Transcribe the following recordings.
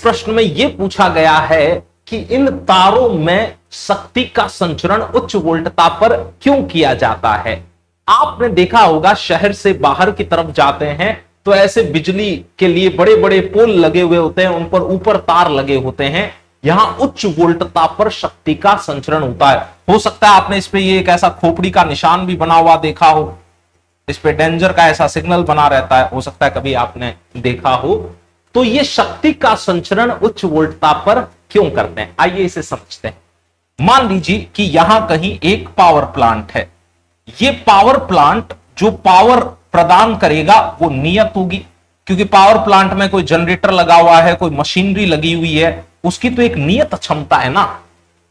प्रश्न में यह पूछा गया है कि इन तारों में शक्ति का संचरण उच्च वोल्टता पर क्यों किया जाता है। आपने देखा होगा शहर से बाहर की तरफ जाते हैं तो ऐसे बिजली के लिए बड़े बड़े पोल लगे हुए होते हैं, उन पर ऊपर तार लगे होते हैं। यहां उच्च वोल्टता पर शक्ति का संचरण होता है। हो सकता है आपने इस पे ये एक ऐसा खोपड़ी का निशान भी बना हुआ देखा हो, इस पे डेंजर का ऐसा सिग्नल बना रहता है, हो सकता है कभी आपने देखा हो। तो ये शक्ति का संचरण उच्च वोल्टता पर क्यों करते हैं, आइए इसे समझते हैं। मान लीजिए कि यहां कहीं एक पावर प्लांट है। ये पावर प्लांट जो पावर प्रदान करेगा वो नियत होगी, क्योंकि पावर प्लांट में कोई जनरेटर लगा हुआ है, कोई मशीनरी लगी हुई है, उसकी तो एक नियत क्षमता है ना।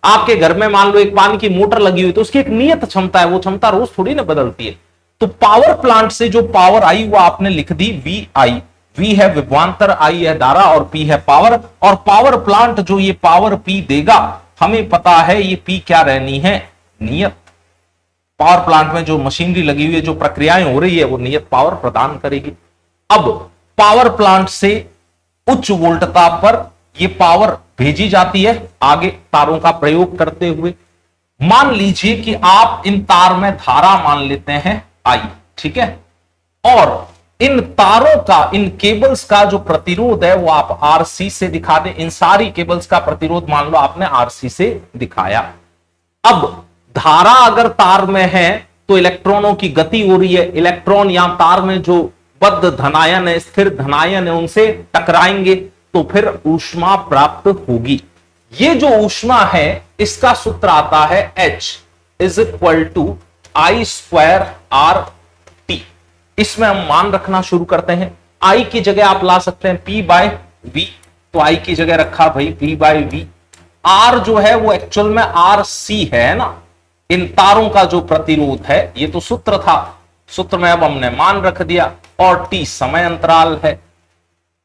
आपके घर में मान लो एक पानी की मोटर लगी हुई तो उसकी एक नियत क्षमता है, वो क्षमता रोज थोड़ी ना बदलती है। तो पावर प्लांट से जो पावर आई वो आपने लिख दी वी आई। वी है विभवांतर, आई है धारा और पी है पावर। और पावर प्लांट जो ये पावर पी देगा, हमें पता है ये पी क्या रहनी है, नियत। पावर प्लांट में जो मशीनरी लगी हुई है, जो प्रक्रियाएं हो रही है, वो नियत पावर प्रदान करेगी। अब पावर प्लांट से उच्च वोल्टता पर ये पावर भेजी जाती है आगे तारों का प्रयोग करते हुए। मान लीजिए कि आप इन तार में धारा मान लेते हैं आई, ठीक है, और इन तारों का, इन केबल्स का जो प्रतिरोध है वो आप आरसी से दिखा दें। इन सारी केबल्स का प्रतिरोध मान लो आपने आरसी से दिखाया। अब धारा अगर तार में है तो इलेक्ट्रॉनों की गति हो रही है, इलेक्ट्रॉन यहां तार में जो बद्ध धनायन है, स्थिर धनायन है, उनसे टकराएंगे तो फिर ऊष्मा प्राप्त होगी। ये जो ऊष्मा है इसका सूत्र आता है H is equal to I square R T. इसमें हम मान रखना शुरू करते हैं। I की जगह आप ला सकते हैं P बाय V, तो I की जगह रखा भाई P बाय V। R जो है वो एक्चुअल में RC है ना, इन तारों का जो प्रतिरोध है, ये तो सूत्र था, सूत्र में अब हमने मान रख दिया। और T समय अंतराल है।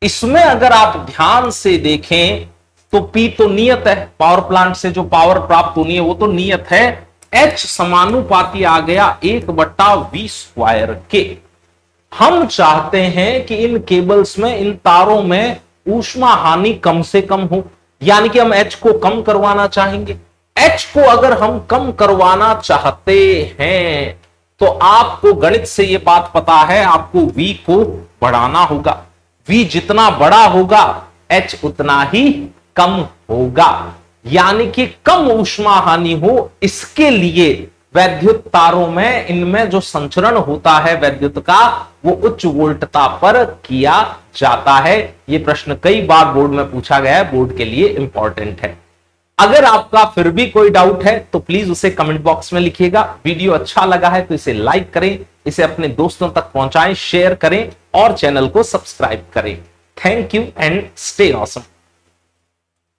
इसमें अगर आप ध्यान से देखें तो P तो नियत है, पावर प्लांट से जो पावर प्राप्त होनी है वो तो नियत है। H समानुपाती आ गया 1/V स्क्वायर के। हम चाहते हैं कि इन केबल्स में, इन तारों में ऊष्मा हानि कम से कम हो, यानी कि हम H को कम करवाना चाहेंगे। H को अगर हम कम करवाना चाहते हैं तो आपको गणित से यह बात पता है, आपको V को बढ़ाना होगा। V जितना बड़ा होगा H उतना ही कम होगा, यानी कि कम ऊष्मा हानि हो। इसके लिए वैद्युत तारों में, इनमें जो संचरण होता है वैद्युत का, वो उच्च वोल्टता पर किया जाता है। यह प्रश्न कई बार बोर्ड में पूछा गया है, बोर्ड के लिए इंपॉर्टेंट है। अगर आपका फिर भी कोई डाउट है तो प्लीज उसे कमेंट बॉक्स में लिखिएगा। वीडियो अच्छा लगा है तो इसे लाइक करें, इसे अपने दोस्तों तक पहुंचाएं, शेयर करें और चैनल को सब्सक्राइब करें। Thank you and stay awesome.